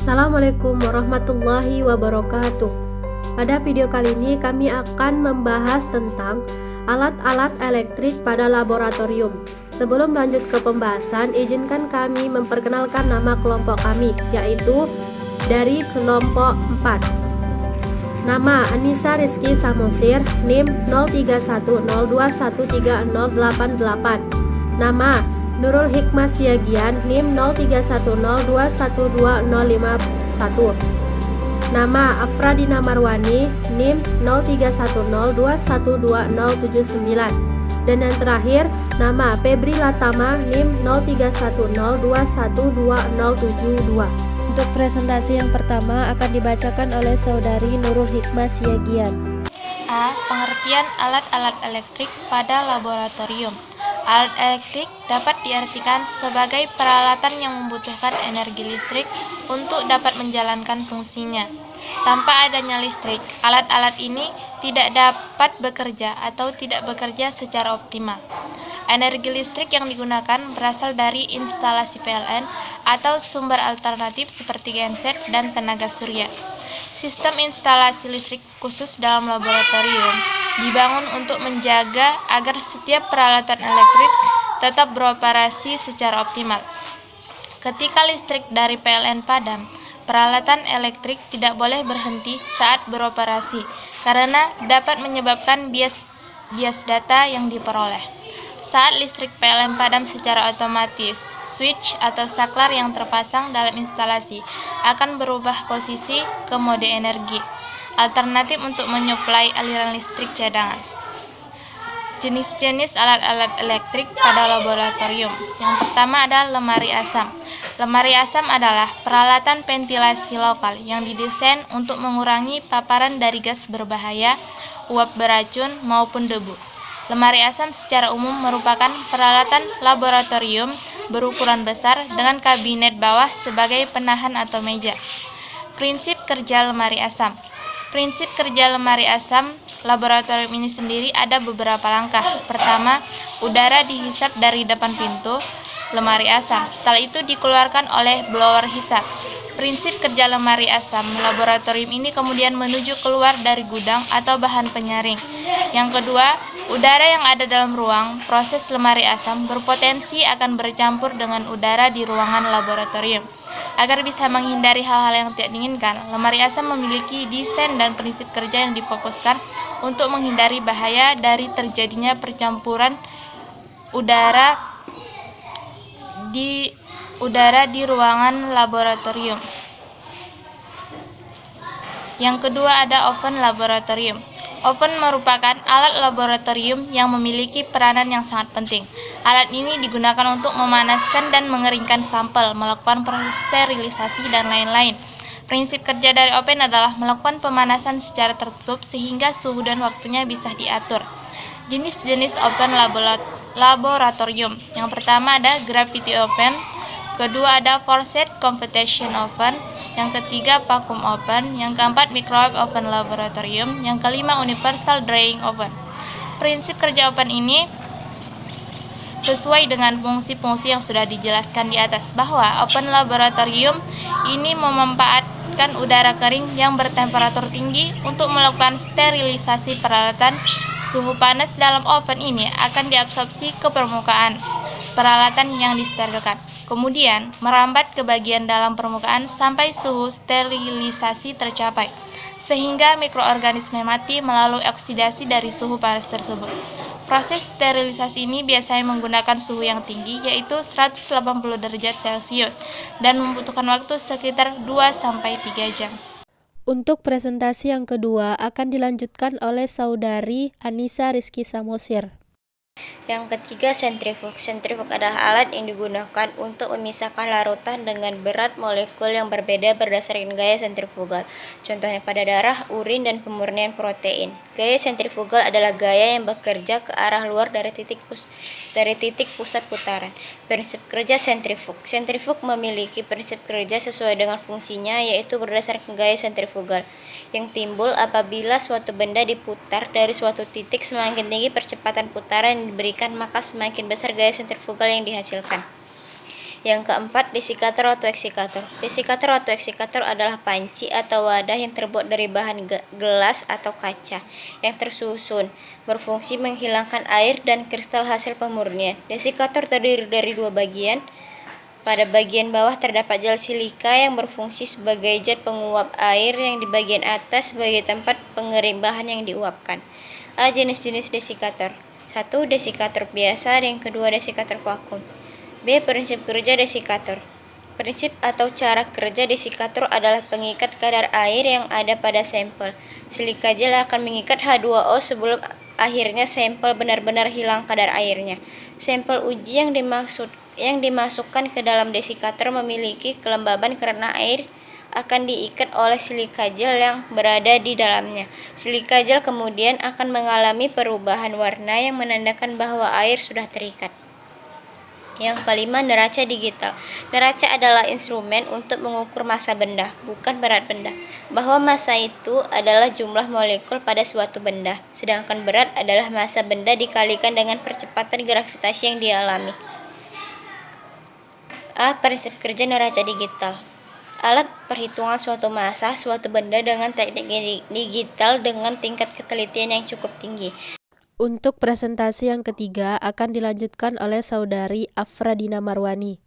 Assalamualaikum warahmatullahi wabarakatuh. Pada video kali ini kami akan membahas tentang alat-alat elektrik pada laboratorium. Sebelum lanjut ke pembahasan, izinkan kami memperkenalkan nama kelompok kami, yaitu dari kelompok 4. Nama Anissa Rizky Samosir, NIM 0310213088. Nama Nurul Hikmah Siagian, NIM 0310212051. Nama Afradina Marwani, NIM 0310212079. Dan yang terakhir, nama Febri Latama, NIM 0310212072. Untuk presentasi yang pertama akan dibacakan oleh Saudari Nurul Hikmah Siagian. A. Pengertian alat-alat elektrik pada laboratorium. Alat elektrik dapat diartikan sebagai peralatan yang membutuhkan energi listrik untuk dapat menjalankan fungsinya. Tanpa adanya listrik, alat-alat ini tidak dapat bekerja atau tidak bekerja secara optimal. Energi listrik yang digunakan berasal dari instalasi PLN atau sumber alternatif seperti genset dan tenaga surya. Sistem instalasi listrik khusus dalam laboratorium dibangun untuk menjaga agar setiap peralatan elektrik tetap beroperasi secara optimal. Ketika listrik dari PLN padam, peralatan elektrik tidak boleh berhenti saat beroperasi karena dapat menyebabkan bias data yang diperoleh. Saat listrik PLN padam secara otomatis, switch atau saklar yang terpasang dalam instalasi akan berubah posisi ke mode energi alternatif untuk menyuplai aliran listrik cadangan. Jenis-jenis alat-alat elektrik pada laboratorium. Yang pertama adalah lemari asam. Lemari asam adalah peralatan ventilasi lokal yang didesain untuk mengurangi paparan dari gas berbahaya, uap beracun, maupun debu. Lemari asam secara umum merupakan peralatan laboratorium berukuran besar dengan kabinet bawah sebagai penahan atau meja. Prinsip kerja lemari asam. Prinsip kerja lemari asam laboratorium ini sendiri ada beberapa langkah. Pertama, udara dihisap dari depan pintu lemari asam. Setelah itu dikeluarkan oleh blower hisap. Prinsip kerja lemari asam laboratorium ini kemudian menuju keluar dari gudang atau bahan penyaring. Yang kedua, udara yang ada dalam ruang proses lemari asam berpotensi akan bercampur dengan udara di ruangan laboratorium. Agar bisa menghindari hal-hal yang tidak diinginkan, lemari asam memiliki desain dan prinsip kerja yang difokuskan untuk menghindari bahaya dari terjadinya percampuran udara di ruangan laboratorium. Yang kedua ada oven laboratorium. Oven merupakan alat laboratorium yang memiliki peranan yang sangat penting. Alat ini digunakan untuk memanaskan dan mengeringkan sampel, melakukan proses sterilisasi, dan lain-lain. Prinsip kerja dari oven adalah melakukan pemanasan secara tertutup sehingga suhu dan waktunya bisa diatur. Jenis-jenis oven laboratorium. Yang pertama ada gravity oven, kedua ada forced convection oven, yang ketiga vacuum oven, yang keempat microwave oven laboratorium, yang kelima universal drying oven. Prinsip kerja oven ini sesuai dengan fungsi-fungsi yang sudah dijelaskan di atas, bahwa oven laboratorium ini memanfaatkan udara kering yang bertemperatur tinggi untuk melakukan sterilisasi peralatan. Suhu panas dalam oven ini akan diabsorpsi ke permukaan peralatan yang disterilkan, kemudian merambat ke bagian dalam permukaan sampai suhu sterilisasi tercapai, sehingga mikroorganisme mati melalui oksidasi dari suhu panas tersebut. Proses sterilisasi ini biasanya menggunakan suhu yang tinggi, yaitu 180 derajat Celcius, dan membutuhkan waktu sekitar 2-3 jam. Untuk presentasi yang kedua akan dilanjutkan oleh Saudari Anissa Rizky Samosir. Yang ketiga, sentrifug. Sentrifug adalah alat yang digunakan untuk memisahkan larutan dengan berat molekul yang berbeda berdasarkan gaya sentrifugal. Contohnya pada darah, urin, dan pemurnian protein. Gaya sentrifugal adalah gaya yang bekerja ke arah luar dari titik pusat putaran. Prinsip kerja sentrifug. Sentrifug memiliki prinsip kerja sesuai dengan fungsinya, yaitu berdasarkan gaya sentrifugal yang timbul apabila suatu benda diputar dari suatu titik. Semakin tinggi percepatan putaran yang diberikan, maka semakin besar gaya sentrifugal yang dihasilkan. Yang keempat, desikator atau eksikator. Desikator atau eksikator adalah panci atau wadah yang terbuat dari bahan gelas atau kaca yang tersusun, berfungsi menghilangkan air dan kristal hasil pemurnian. Desikator terdiri dari dua bagian. Pada bagian bawah terdapat gel silika yang berfungsi sebagai jet penguap air yang di bagian atas sebagai tempat pengering bahan yang diuapkan. A. Jenis-jenis desikator. 1. Desikator biasa, dan yang kedua desikator vakum. B. Prinsip kerja desikator. Prinsip atau cara kerja desikator adalah pengikat kadar air yang ada pada sampel. Silika gel akan mengikat H2O sebelum akhirnya sampel benar-benar hilang kadar airnya. Sampel uji yang dimasukkan ke dalam desikator memiliki kelembaban karena air akan diikat oleh silika gel yang berada di dalamnya. Silika gel kemudian akan mengalami perubahan warna yang menandakan bahwa air sudah terikat. Yang kelima, neraca digital. Neraca adalah instrumen untuk mengukur massa benda, bukan berat benda. Bahwa massa itu adalah jumlah molekul pada suatu benda, sedangkan berat adalah massa benda dikalikan dengan percepatan gravitasi yang dialami. A. Prinsip kerja neraca digital. Alat perhitungan suatu massa suatu benda dengan teknik digital dengan tingkat ketelitian yang cukup tinggi. Untuk presentasi yang ketiga akan dilanjutkan oleh Saudari Afradina Marwani.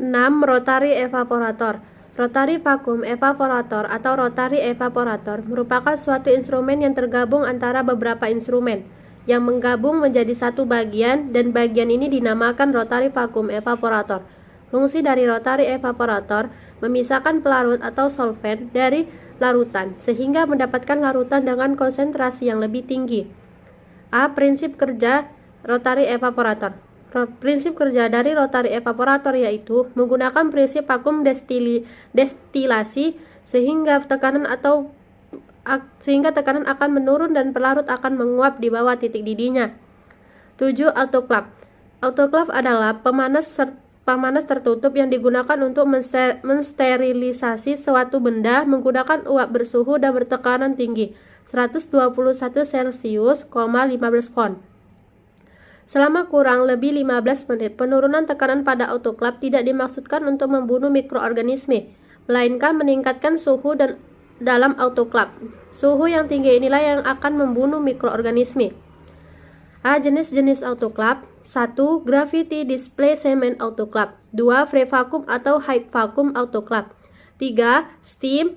6. Rotary evaporator. Rotary vacuum evaporator atau rotary evaporator merupakan suatu instrumen yang tergabung antara beberapa instrumen yang menggabung menjadi satu bagian, dan bagian ini dinamakan rotary vacuum evaporator. Fungsi dari rotary evaporator memisahkan pelarut atau solvent dari larutan sehingga mendapatkan larutan dengan konsentrasi yang lebih tinggi. A. Prinsip kerja rotary evaporator. Prinsip kerja dari rotary evaporator yaitu menggunakan prinsip vakum destilasi sehingga tekanan akan menurun dan pelarut akan menguap di bawah titik didihnya. 7. Autoclave. Autoclave adalah pemanas tertutup yang digunakan untuk mensterilisasi suatu benda menggunakan uap bersuhu dan bertekanan tinggi 121 Celcius, 15 pon. Selama kurang lebih 15 menit, penurunan tekanan pada autoclave tidak dimaksudkan untuk membunuh mikroorganisme, melainkan meningkatkan suhu dalam autoclave. Suhu yang tinggi inilah yang akan membunuh mikroorganisme. A. Jenis-jenis autoclave. 1. Gravity displacement autoclave. 2. Free vacuum atau high vacuum autoclave. 3. Steam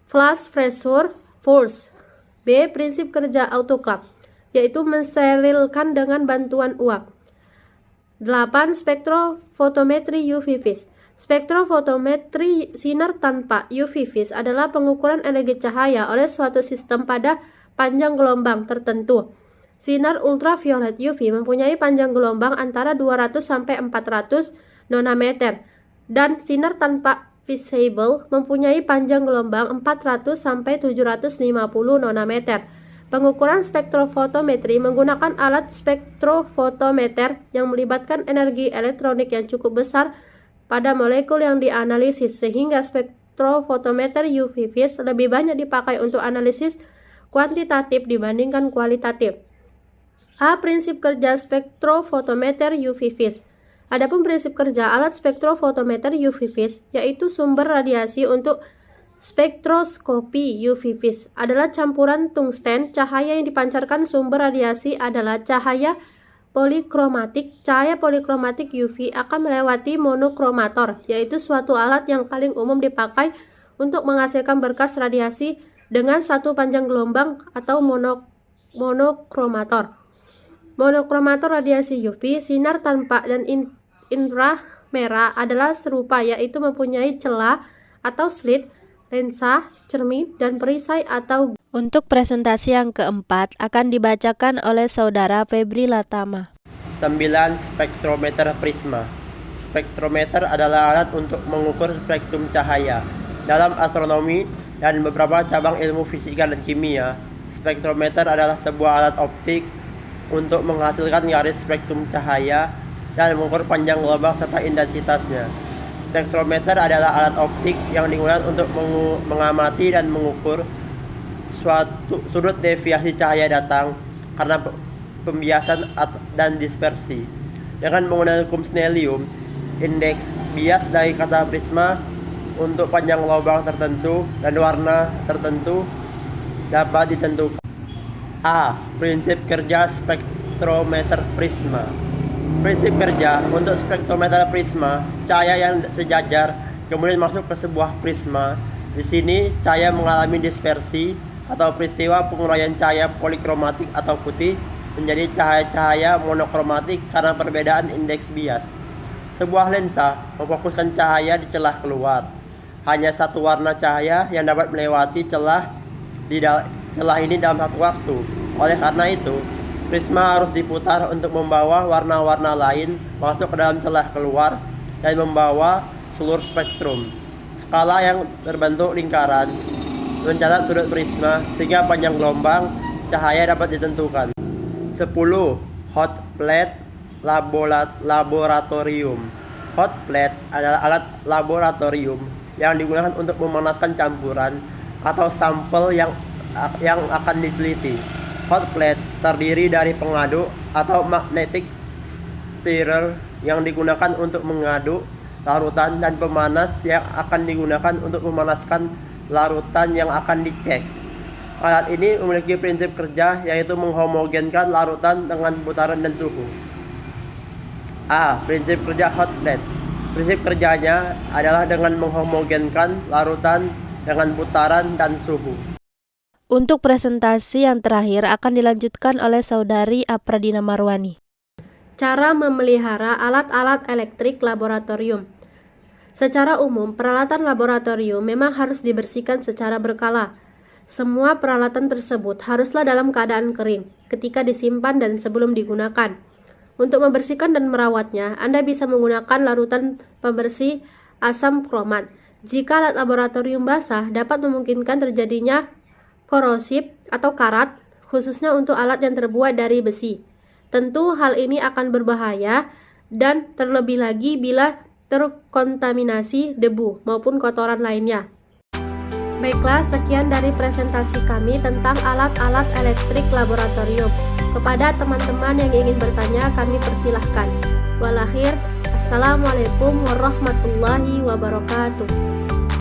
flash pressure force. B. Prinsip kerja autoclave, yaitu mensterilkan dengan bantuan uap. 8. Spektrofotometri UV vis. Spektrofotometri sinar tanpa UV vis adalah pengukuran energi cahaya oleh suatu sistem pada panjang gelombang tertentu. Sinar ultraviolet UV mempunyai panjang gelombang antara 200 sampai 400 nanometer dan sinar tanpa visible mempunyai panjang gelombang 400 sampai 750 nanometer. Pengukuran spektrofotometri menggunakan alat spektrofotometer yang melibatkan energi elektronik yang cukup besar pada molekul yang dianalisis, sehingga spektrofotometer UV vis lebih banyak dipakai untuk analisis kuantitatif dibandingkan kualitatif. A. Prinsip kerja spektrofotometer UV vis. Adapun prinsip kerja alat spektrofotometer UV vis, yaitu sumber radiasi untuk spektroskopi UV vis, adalah campuran tungsten. Cahaya yang dipancarkan sumber radiasi adalah cahaya polikromatik. Cahaya polikromatik UV akan melewati monokromator, yaitu suatu alat yang paling umum dipakai untuk menghasilkan berkas radiasi dengan satu panjang gelombang atau monokromator. Monokromator radiasi UV, sinar tanpa dan inframerah adalah serupa, yaitu mempunyai celah atau slit, lensa, cermin, dan perisai atau. Untuk presentasi yang keempat akan dibacakan oleh Saudara Febri Latama. 9. Spektrometer prisma. Spektrometer adalah alat untuk mengukur spektrum cahaya. Dalam astronomi dan beberapa cabang ilmu fisika dan kimia, spektrometer adalah sebuah alat optik untuk menghasilkan garis spektrum cahaya dan mengukur panjang gelombang serta intensitasnya. Spektrometer adalah alat optik yang digunakan untuk mengamati dan mengukur suatu sudut deviasi cahaya datang karena pembiasan dan dispersi. Dengan menggunakan hukum Snellium, indeks bias dari kata prisma untuk panjang lubang tertentu dan warna tertentu dapat ditentukan. A. Prinsip kerja spektrometer prisma. Prinsip kerja untuk spektrometer prisma, cahaya yang sejajar kemudian masuk ke sebuah prisma. Di sini cahaya mengalami dispersi atau peristiwa penguraian cahaya polikromatik atau putih menjadi cahaya-cahaya monokromatik karena perbedaan indeks bias. Sebuah lensa memfokuskan cahaya di celah keluar. Hanya satu warna cahaya yang dapat melewati celah ini dalam satu waktu. Oleh karena itu, prisma harus diputar untuk membawa warna-warna lain masuk ke dalam celah keluar dan membawa seluruh spektrum. Skala yang berbentuk lingkaran mencatat sudut prisma sehingga panjang gelombang cahaya dapat ditentukan. 10. Hot plate laboratorium. Hot plate adalah alat laboratorium yang digunakan untuk memanaskan campuran atau sampel yang akan diteliti. Hot plate terdiri dari pengaduk atau magnetic stirrer yang digunakan untuk mengaduk larutan dan pemanas yang akan digunakan untuk memanaskan larutan yang akan dicek. Alat ini memiliki prinsip kerja yaitu menghomogenkan larutan dengan putaran dan suhu. A. Prinsip kerja hot plate. Prinsip kerjanya adalah dengan menghomogenkan larutan dengan putaran dan suhu. Untuk presentasi yang terakhir akan dilanjutkan oleh Saudari Apradina Marwani. Cara memelihara alat-alat elektrik laboratorium. Secara umum, peralatan laboratorium memang harus dibersihkan secara berkala. Semua peralatan tersebut haruslah dalam keadaan kering ketika disimpan dan sebelum digunakan. Untuk membersihkan dan merawatnya, Anda bisa menggunakan larutan pembersih asam kromat. Jika alat laboratorium basah, dapat memungkinkan terjadinya korosif atau karat, khususnya untuk alat yang terbuat dari besi. Tentu hal ini akan berbahaya dan terlebih lagi bila terkontaminasi debu maupun kotoran lainnya. Baiklah, sekian dari presentasi kami tentang alat-alat elektrik laboratorium. Kepada teman-teman yang ingin bertanya, kami persilahkan. Walakhir, assalamualaikum warahmatullahi wabarakatuh.